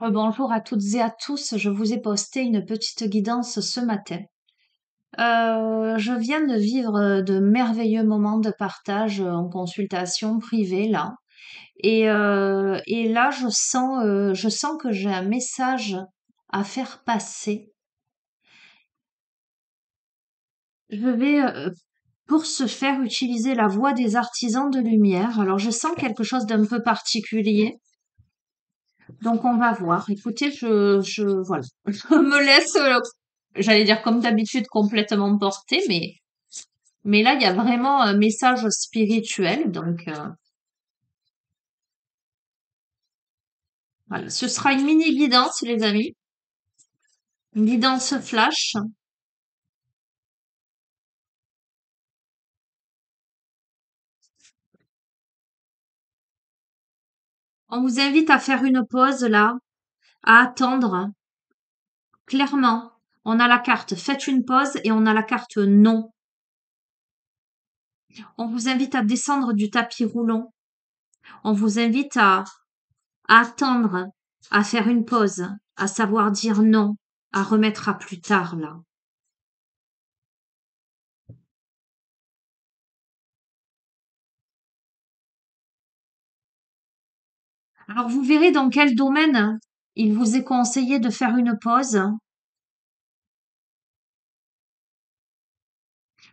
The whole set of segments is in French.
Bonjour à toutes et à tous, je vous ai posté une petite guidance ce matin. Je viens de vivre de merveilleux moments de partage en consultation privée là. Et là, je sens que j'ai un message à faire passer. Je vais, pour ce faire, utiliser la voix des artisans de lumière. Alors, je sens quelque chose d'un peu particulier. Donc on va voir. Écoutez, voilà, je me laisse, j'allais dire comme d'habitude, complètement porter, mais là il y a vraiment un message spirituel. Donc voilà, ce sera une mini guidance, les amis, une guidance flash. On vous invite à faire une pause là, à attendre. Clairement, on a la carte faites une pause et on a la carte non. On vous invite à descendre du tapis roulant. On vous invite à attendre, à faire une pause, à savoir dire non, à remettre à plus tard là. Alors vous verrez dans quel domaine il vous est conseillé de faire une pause,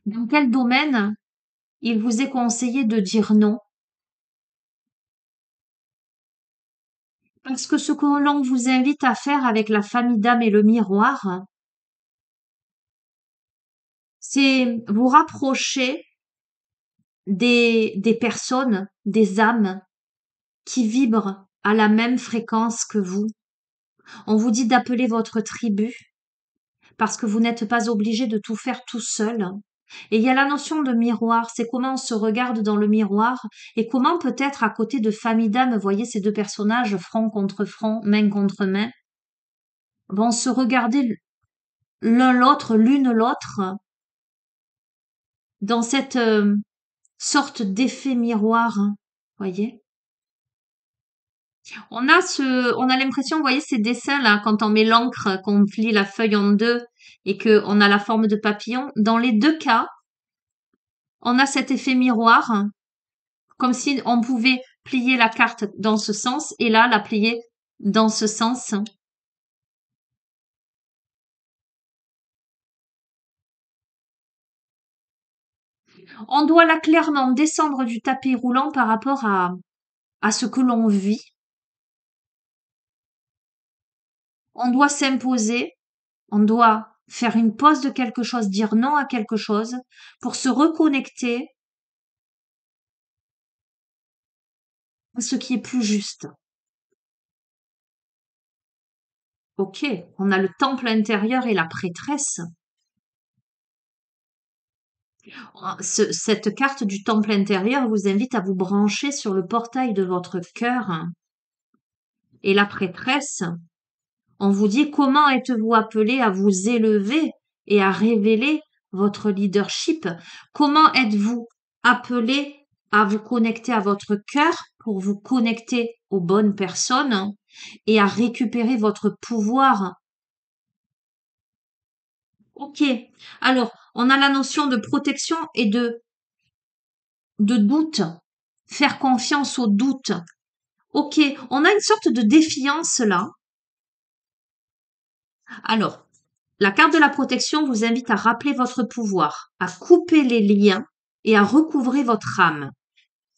dans quel domaine il vous est conseillé de dire non. Parce que ce que l'on vous invite à faire avec la famille d'âme et le miroir, c'est vous rapprocher des personnes, des âmes qui vibrent à la même fréquence que vous. On vous dit d'appeler votre tribu parce que vous n'êtes pas obligé de tout faire tout seul. Et il y a la notion de miroir, c'est comment on se regarde dans le miroir et comment peut-être à côté de famille d'âme, vous voyez ces deux personnages front contre front, main contre main, vont se regarder l'un l'autre, l'une l'autre, dans cette sorte d'effet miroir, voyez. On a l'impression, vous voyez ces dessins là, quand on met l'encre, qu'on plie la feuille en deux et que on a la forme de papillon. Dans les deux cas, on a cet effet miroir, comme si on pouvait plier la carte dans ce sens et là la plier dans ce sens. On doit là clairement descendre du tapis roulant par rapport à ce que l'on vit. On doit s'imposer, on doit faire une pause de quelque chose, dire non à quelque chose pour se reconnecter à ce qui est plus juste. Ok, on a le temple intérieur et la prêtresse. Cette carte du temple intérieur vous invite à vous brancher sur le portail de votre cœur. Et la prêtresse, on vous dit comment êtes-vous appelé à vous élever et à révéler votre leadership? Comment êtes-vous appelé à vous connecter à votre cœur pour vous connecter aux bonnes personnes et à récupérer votre pouvoir? Ok. Alors, on a la notion de protection et de doute. Faire confiance au doute. Ok. On a une sorte de défiance là. Alors, la carte de la protection vous invite à rappeler votre pouvoir, à couper les liens et à recouvrer votre âme.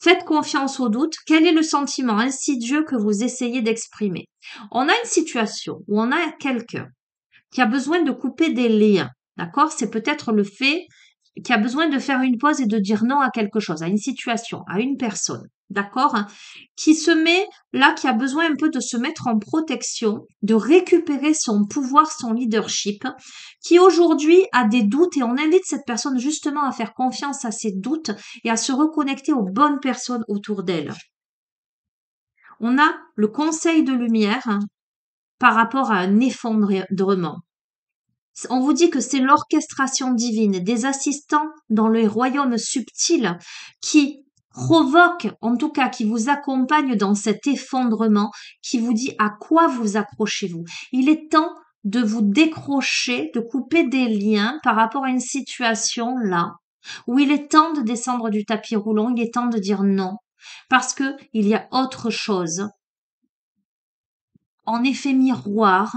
Faites confiance au doute. Quel est le sentiment insidieux que vous essayez d'exprimer? On a une situation où on a quelqu'un qui a besoin de couper des liens. D'accord? C'est peut-être le fait qui a besoin de faire une pause et de dire non à quelque chose, à une situation, à une personne. D'accord? Qui se met là, qui a besoin un peu de se mettre en protection, de récupérer son pouvoir, son leadership, qui aujourd'hui a des doutes et on invite cette personne justement à faire confiance à ses doutes et à se reconnecter aux bonnes personnes autour d'elle. On a le conseil de lumière par rapport à un effondrement. On vous dit que c'est l'orchestration divine des assistants dans les royaumes subtils qui provoque, en tout cas qui vous accompagne dans cet effondrement, qui vous dit à quoi vous accrochez-vous. Il est temps de vous décrocher, de couper des liens par rapport à une situation là, où il est temps de descendre du tapis roulant, il est temps de dire non, parce que il y a autre chose. En effet miroir,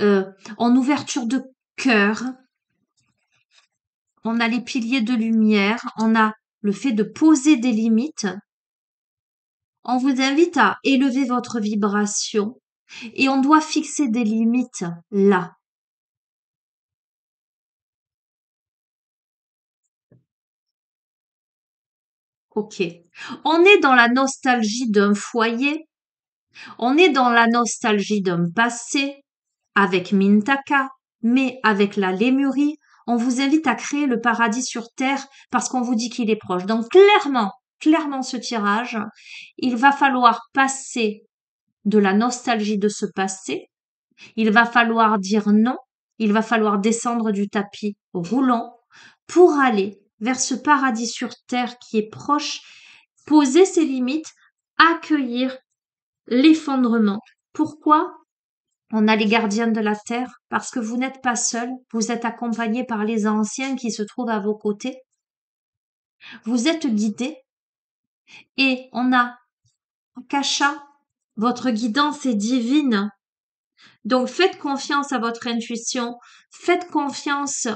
en ouverture de cœur, on a les piliers de lumière, on a le fait de poser des limites. On vous invite à élever votre vibration et on doit fixer des limites là. Ok. On est dans la nostalgie d'un foyer, on est dans la nostalgie d'un passé avec Mintaka, mais avec la Lémurie, on vous invite à créer le paradis sur terre parce qu'on vous dit qu'il est proche. Donc clairement ce tirage, il va falloir passer de la nostalgie de ce passé, il va falloir dire non, il va falloir descendre du tapis roulant pour aller vers ce paradis sur terre qui est proche, poser ses limites, accueillir l'effondrement. Pourquoi on a les gardiens de la terre? Parce que vous n'êtes pas seul, vous êtes accompagné par les anciens qui se trouvent à vos côtés. Vous êtes guidé et on a Akasha, votre guidance est divine. Donc faites confiance à votre intuition, faites confiance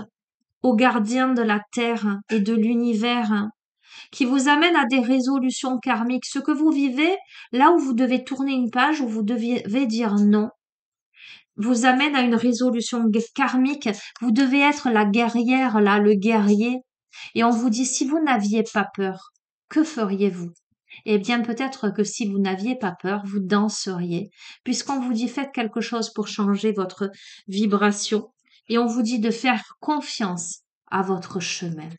aux gardiens de la terre et de l'univers qui vous amènent à des résolutions karmiques. Ce que vous vivez, là où vous devez tourner une page, où vous devez dire non, vous amène à une résolution karmique. Vous devez être la guerrière, là, le guerrier. Et on vous dit, si vous n'aviez pas peur, que feriez-vous? Eh bien, peut-être que si vous n'aviez pas peur, vous danseriez, puisqu'on vous dit faites quelque chose pour changer votre vibration, et on vous dit de faire confiance à votre chemin.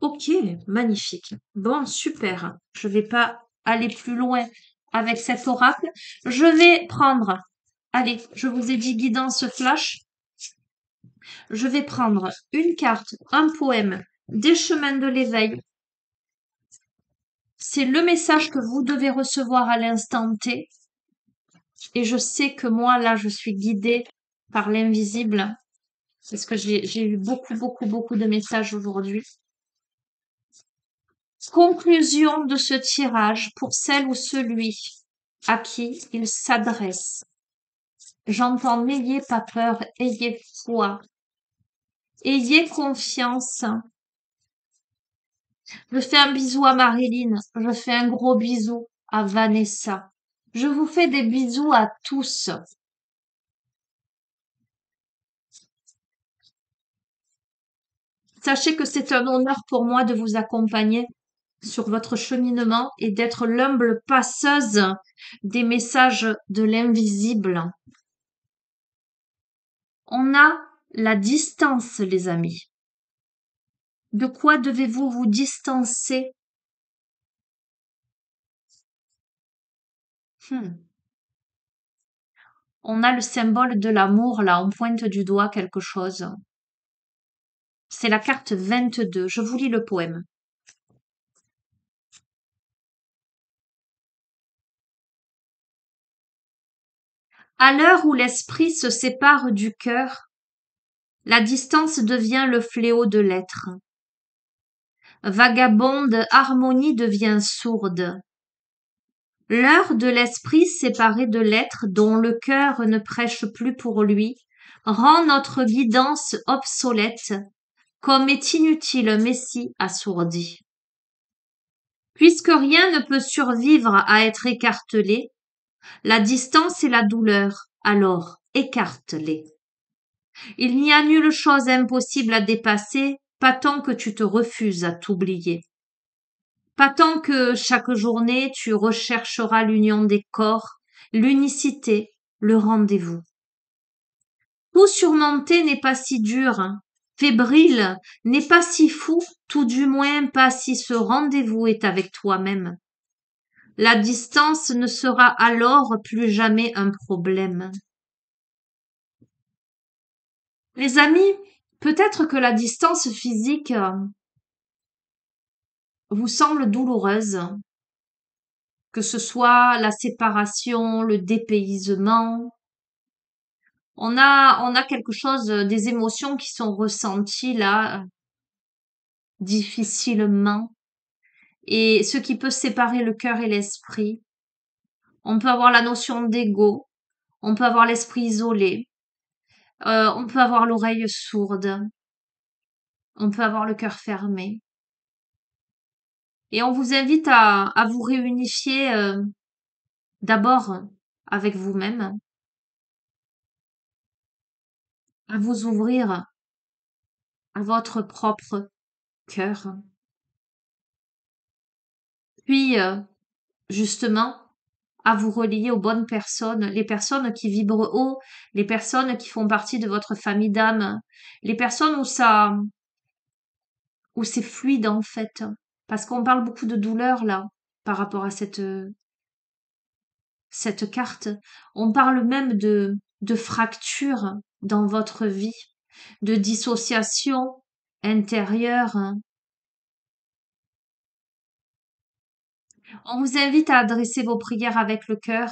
Ok, magnifique. Bon, super. Je vais pas aller plus loin avec cet oracle. Je vais prendre, allez, je vous ai dit guidance flash. Je vais prendre une carte, un poème, des chemins de l'éveil. C'est le message que vous devez recevoir à l'instant T. Et je sais que moi, là, je suis guidée par l'invisible. Parce que j'ai eu beaucoup de messages aujourd'hui. Conclusion de ce tirage pour celle ou celui à qui il s'adresse. J'entends n'ayez pas peur, ayez foi, ayez confiance. Je fais un bisou à Marilyn, je fais un gros bisou à Vanessa. Je vous fais des bisous à tous. Sachez que c'est un honneur pour moi de vous accompagner sur votre cheminement et d'être l'humble passeuse des messages de l'invisible. On a la distance, les amis. De quoi devez-vous vous distancer? On a le symbole de l'amour, là, on pointe du doigt quelque chose. C'est la carte 22. Je vous lis le poème. À l'heure où l'esprit se sépare du cœur, la distance devient le fléau de l'être. Vagabonde harmonie devient sourde. L'heure de l'esprit séparé de l'être dont le cœur ne prêche plus pour lui rend notre guidance obsolète, comme est inutile un messie assourdi. Puisque rien ne peut survivre à être écartelé, la distance et la douleur, alors écarte-les. Il n'y a nulle chose impossible à dépasser, pas tant que tu te refuses à t'oublier. Pas tant que chaque journée tu rechercheras l'union des corps, l'unicité, le rendez-vous. Tout surmonter n'est pas si dur, hein. Fébrile n'est pas si fou, tout du moins pas si ce rendez-vous est avec toi-même. La distance ne sera alors plus jamais un problème. Les amis, peut-être que la distance physique vous semble douloureuse, que ce soit la séparation, le dépaysement. On a quelque chose, des émotions qui sont ressenties là, difficilement. Et ce qui peut séparer le cœur et l'esprit. On peut avoir la notion d'ego, on peut avoir l'esprit isolé, on peut avoir l'oreille sourde, on peut avoir le cœur fermé. Et on vous invite à vous réunifier d'abord avec vous-même, à vous ouvrir à votre propre cœur, puis justement à vous relier aux bonnes personnes, les personnes qui vibrent haut, les personnes qui font partie de votre famille d'âme, les personnes où c'est fluide en fait. Parce qu'on parle beaucoup de douleur là, par rapport à cette carte. On parle même de fracture dans votre vie, de dissociation intérieure. On vous invite à adresser vos prières avec le cœur,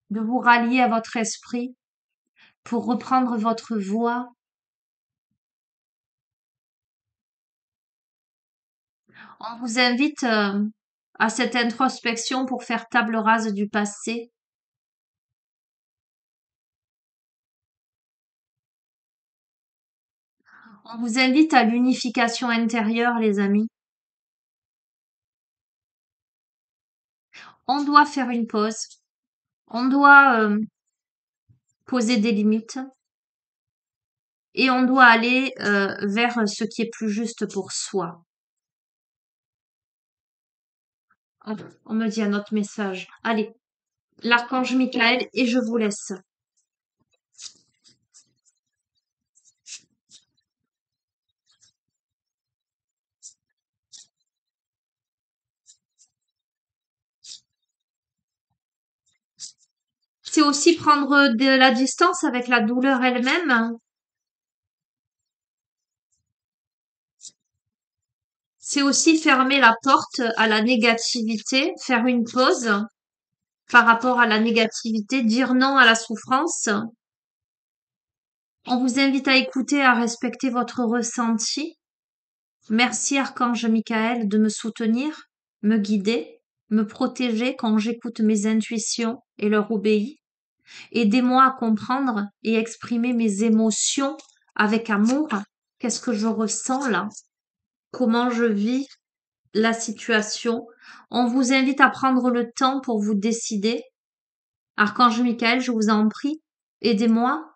de vous rallier à votre esprit pour reprendre votre voix. On vous invite à cette introspection pour faire table rase du passé. On vous invite à l'unification intérieure, les amis. On doit faire une pause. On doit poser des limites. Et on doit aller vers ce qui est plus juste pour soi. Hop, on me dit un autre message. Allez, l'archange Michael, et je vous laisse. C'est aussi prendre de la distance avec la douleur elle-même. C'est aussi fermer la porte à la négativité, faire une pause par rapport à la négativité, dire non à la souffrance. On vous invite à écouter, à respecter votre ressenti. Merci Archange Michael de me soutenir, me guider, me protéger quand j'écoute mes intuitions et leur obéis. Aidez-moi à comprendre et exprimer mes émotions avec amour. Qu'est-ce que je ressens là? Comment je vis la situation? On vous invite à prendre le temps pour vous décider. Archange Michael, je vous en prie, aidez-moi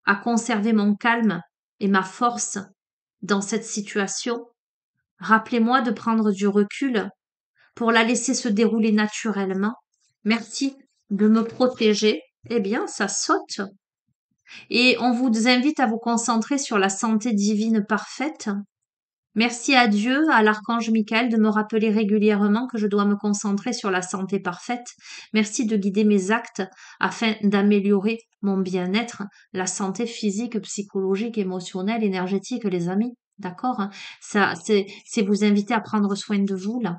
à conserver mon calme et ma force dans cette situation. Rappelez-moi de prendre du recul pour la laisser se dérouler naturellement. Merci de me protéger. Eh bien, ça saute. Et on vous invite à vous concentrer sur la santé divine parfaite. Merci à Dieu, à l'archange Michael, de me rappeler régulièrement que je dois me concentrer sur la santé parfaite. Merci de guider mes actes afin d'améliorer mon bien-être, la santé physique, psychologique, émotionnelle, énergétique, les amis. D'accord? Ça, c'est vous inviter à prendre soin de vous, là.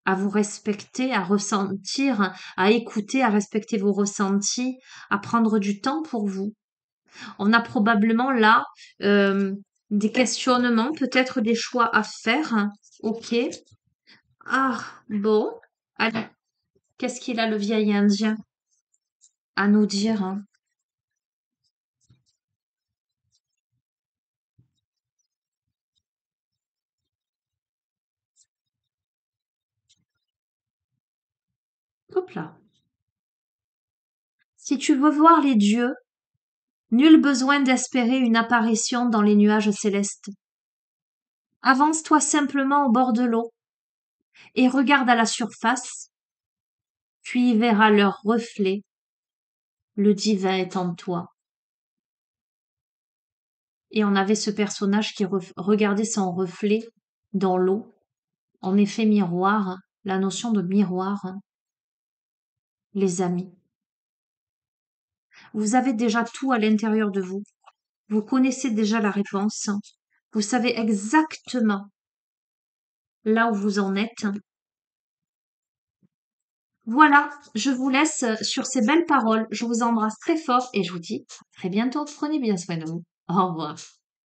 À vous respecter, à ressentir, à écouter, à respecter vos ressentis, à prendre du temps pour vous. On a probablement là des questionnements, peut-être des choix à faire. Ok. Ah, bon. Allez, qu'est-ce qu'il a le vieil Indien à nous dire, hein? Hop là. Si tu veux voir les dieux, nul besoin d'espérer une apparition dans les nuages célestes. Avance-toi simplement au bord de l'eau et regarde à la surface, puis y verras leur reflet. Le divin est en toi. Et on avait ce personnage qui regardait son reflet dans l'eau. En effet, miroir, la notion de miroir, les amis. Vous avez déjà tout à l'intérieur de vous. Vous connaissez déjà la réponse. Vous savez exactement là où vous en êtes. Voilà, je vous laisse sur ces belles paroles. Je vous embrasse très fort et je vous dis à très bientôt. Prenez bien soin de vous. Au revoir.